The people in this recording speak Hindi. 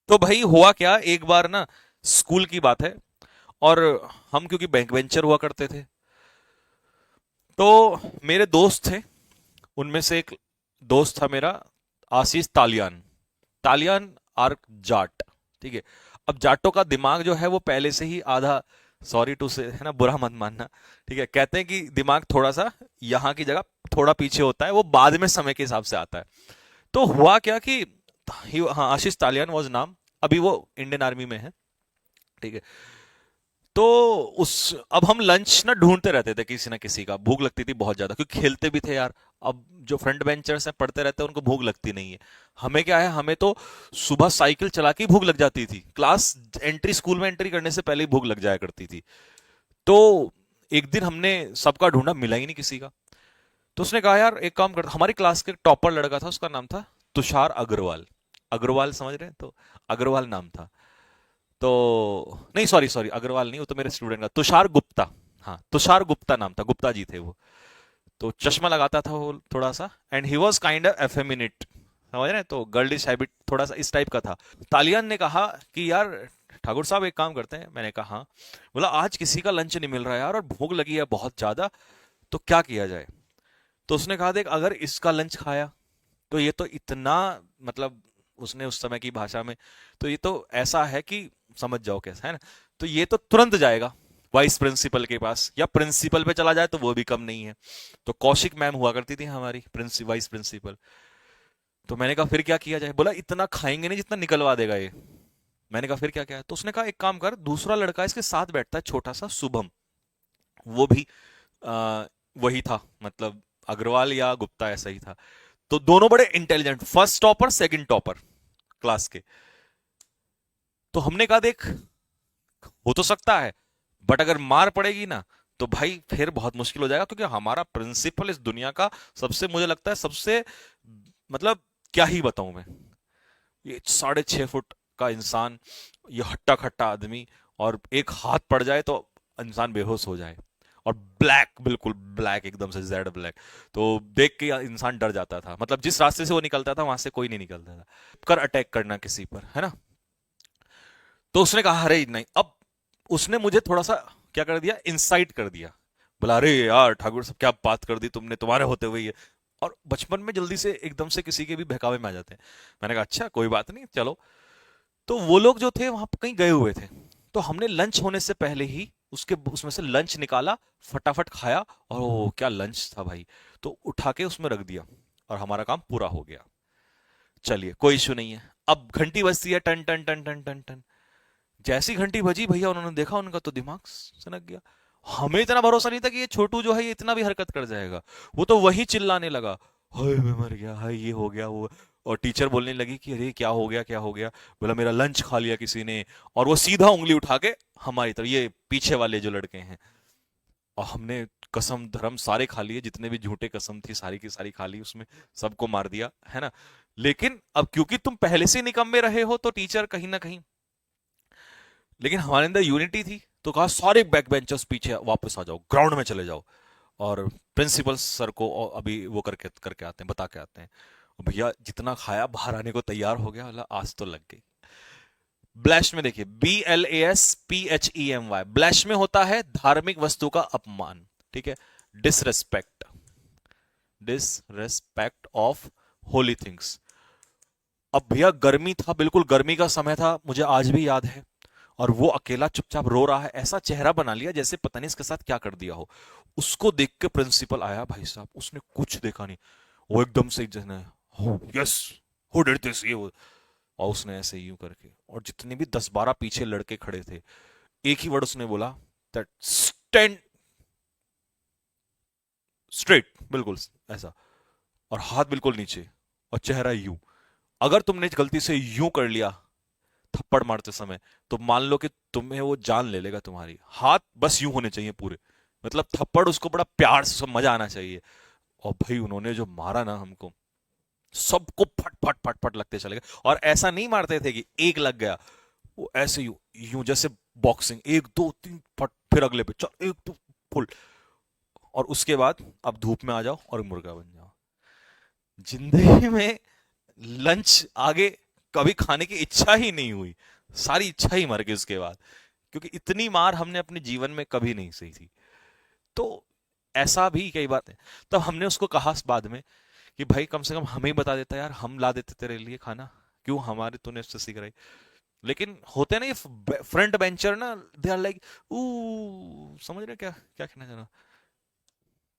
तो भाई हुआ क्या, एक बार ना स्कूल की बात है, और हम क्योंकि बैक बेंचर हुआ करते थे, तो मेरे दोस्त थे। उनमें से एक दोस्त था मेरा, आशीष तालियान। तालियान आर जाट। ठीक है। अब जाटों का दिमाग जो है वो पहले से ही आधा, सॉरी टू से, है ना, बुरा मत मानना। ठीक है, कहते हैं कि दिमाग थोड़ा सा यहाँ की जगह थोड़ा पीछे होता है, वो बाद में समय के हिसाब से आता है। तो हुआ क्या कि हाँ, आशीष तालियान वॉज नाम। अभी वो इंडियन आर्मी में है। ठीक है। तो उस अब हम लंच ना ढूंढते रहते थे, किसी ना किसी का भूख लगती थी बहुत ज्यादा, क्योंकि खेलते भी थे यार। अब जो फ्रंट बेंचर्स हैं पढ़ते रहते हैं, उनको भूख लगती नहीं है। हमें क्या है, हमें तो सुबह साइकिल चला के ही भूख लग जाती थी, क्लास एंट्री, स्कूल में एंट्री करने से पहले ही भूख लग जाया करती थी। तो एक दिन हमने सबका ढूंढा, मिला ही नहीं किसी का। तो उसने कहा यार एक काम करता, हमारी क्लास के टॉपर लड़का था, उसका नाम था तुषार अग्रवाल। अग्रवाल समझ रहे हैं, तो अग्रवाल नाम था। तो नहीं, सॉरी सॉरी, अग्रवाल नहीं, वो तो मेरे स्टूडेंट का तुषार गुप्ता। हाँ, तुषार गुप्ता नाम था, गुप्ता जी थे वो। तो चश्मा लगाता था वो थोड़ा सा, and he was kind of effeminate, समझ रहे हैं, तो गर्लिश हैबिट थोड़ा सा इस टाइप का था। तालियान ने कहा कि यार ठाकुर साहब एक काम करते हैं। मैंने कहा हाँ। बोला आज किसी का लंच नहीं मिल रहा है यार, और भूख लगी है बहुत ज्यादा, तो क्या किया जाए। तो उसने कहा देख, अगर इसका लंच खाया तो ये तो इतना, मतलब उसने उस समय की भाषा में, तो ये तो ऐसा है कि समझ जाओ कैसा है ना। तो ये तो तुरंत जाएगा वाइस प्रिंसिपल के पास, या प्रिंसिपल पे चला जाए तो वो भी कम नहीं है। तो कौशिक मैम हुआ करती थी हमारी वाइस प्रिंसिपल। तो मैंने कहा फिर क्या किया जाए। बोला इतना खाएंगे नहीं जितना निकलवा देगा ये। मैंने कहा फिर क्या किया। तो उसने कहा एक काम कर, दूसरा लड़का इसके साथ बैठता है छोटा सा, शुभम, वो भी आ, वही था, मतलब अग्रवाल या गुप्ता ऐसा ही था। तो दोनों बड़े intelligent, first topper second topper class के। तो हमने कहा देख, हो तो सकता है, बट अगर मार पड़ेगी ना तो भाई फिर बहुत मुश्किल हो जाएगा, क्योंकि हमारा प्रिंसिपल इस दुनिया का सबसे, मुझे लगता है सबसे, मतलब क्या ही बताऊं मैं, ये 6.5 फुट का इंसान, ये हट्टा खट्टा आदमी, और एक हाथ पड़ जाए तो इंसान बेहोश हो जाए। और ब्लैक, बिल्कुल ब्लैक, एकदम से जेड ब्लैक। तो देख के इंसान डर जाता था, मतलब जिस रास्ते से वो निकलता था वहां से कोई नहीं निकलता था। कर अटैक करना किसी पर, है ना। तो उसने कहा अरे नहीं। अब उसने मुझे थोड़ा सा क्या कर दिया, इंसाइट कर दिया। बोला अरे यार ठाकुर साहब क्या बात कर दी तुमने, तुम्हारे होते हुए ये। और बचपन में जल्दी से एकदम से किसी के भी बहकावे में आ जाते हैं। मैंने कहा अच्छा कोई बात नहीं, चलो। तो वो लोग जो थे वहां पर कहीं गए हुए थे। तो हमने लंच होने से पहले ही उसके उसमें से लंच निकाला, फटाफट खाया, और ओ क्या लंच था भाई। तो उठा के उसमें रख दिया, और हमारा काम पूरा हो गया। चलिए कोई इशू नहीं है। अब घंटी बजती है, टन टन टन टन टन टन। जैसी घंटी बजी भैया, उन्होंने देखा, उनका तो दिमाग सनक गया। हमें इतना भरोसा नहीं था कि ये छोटू जो है ये इतना भी हरकत कर जाएगा। वो तो वही चिल्लाने लगा, हाय मैं मर गया, हाय ये हो गया वो। और टीचर बोलने लगी कि अरे क्या हो गया, क्या हो गया। बोला मेरा लंच खा लिया किसी ने। और वो सीधा उंगली उठा के हमारी तरफ, ये पीछे वाले जो लड़के हैं। और हमने कसम धर्म सारे खा लिए, जितने भी झूठे कसम थी सारी की सारी खा ली उसमें, सबको मार दिया, है ना। लेकिन अब क्योंकि तुम पहले से निकम्मे रहे हो, तो टीचर कहीं ना कहीं, लेकिन हमारे अंदर यूनिटी थी, तो कहा सारे बैक बेंचर्स पीछे वापस आ जाओ, ग्राउंड में चले जाओ। और प्रिंसिपल सर को अभी वो करके करके आते हैं, बता के आते हैं। भैया जितना खाया बाहर आने को तैयार हो गया, बोला आज तो लग गई। ब्लैश में देखिए, BLASPHEMY, ब्लैश में होता है धार्मिक वस्तु का अपमान। ठीक है, disrespect, disrespect of Holi things. अब भैया गर्मी था, बिल्कुल गर्मी का समय था, मुझे आज भी याद है। और वो अकेला चुपचाप रो रहा है, ऐसा चेहरा बना लिया जैसे पता नहीं इसके साथ क्या कर दिया हो। उसको देख के प्रिंसिपल आया भाई साहब, उसने कुछ देखा नहीं। वो एकदम से जने, हो यस, हु डिड दिस, ये वो। और उसने ऐसे यूं करके, और जितने भी 10-12 पीछे लड़के खड़े थे, एक ही वर्ड उसने बोला, दैट स्टैंड स्ट्रेट, बिल्कुल ऐसा। और हाथ बिल्कुल नीचे, और चेहरा यूं। अगर तुमने गलती से यूं कर लिया थप्पड़ मारते समय, तो मान लो कि तुम्हें वो जान ले लेगा तुम्हारी। हाथ बस यूं होने चाहिए पूरे, मतलब थप्पड़ उसको बड़ा प्यार से, सब मजा आना चाहिए। और भाई उन्होंने जो मारा ना हमको, सबको फट फट फट फट लगते चले गए। और ऐसा नहीं मारते थे कि एक लग गया, वो ऐसे यूं, यूं जैसे बॉक्सिंग, 1 2 3 फट, फिर अगले पे चल, एक दो, फुल। और उसके बाद अब धूप में आ जाओ और मुर्गा बन जाओ। जिंदगी में लंच आगे कभी खाने की इच्छा ही नहीं हुई, सारी इच्छा ही मर गई उसके बाद, क्योंकि इतनी मार हमने अपने जीवन में कभी नहीं सही थी। तो ऐसा भी कई बार है। तब हमने उसको कहा बाद में कि भाई कम से कम हमें ही बता देता यार, हम ला देते तेरे लिए खाना, क्यों हमारे तूने इससे कराई। लेकिन होते ना ये फ्रंट बेंचर ना, दे आर लाइक, ऊ समझ रहे क्या क्या कहना चाह रहा हूं?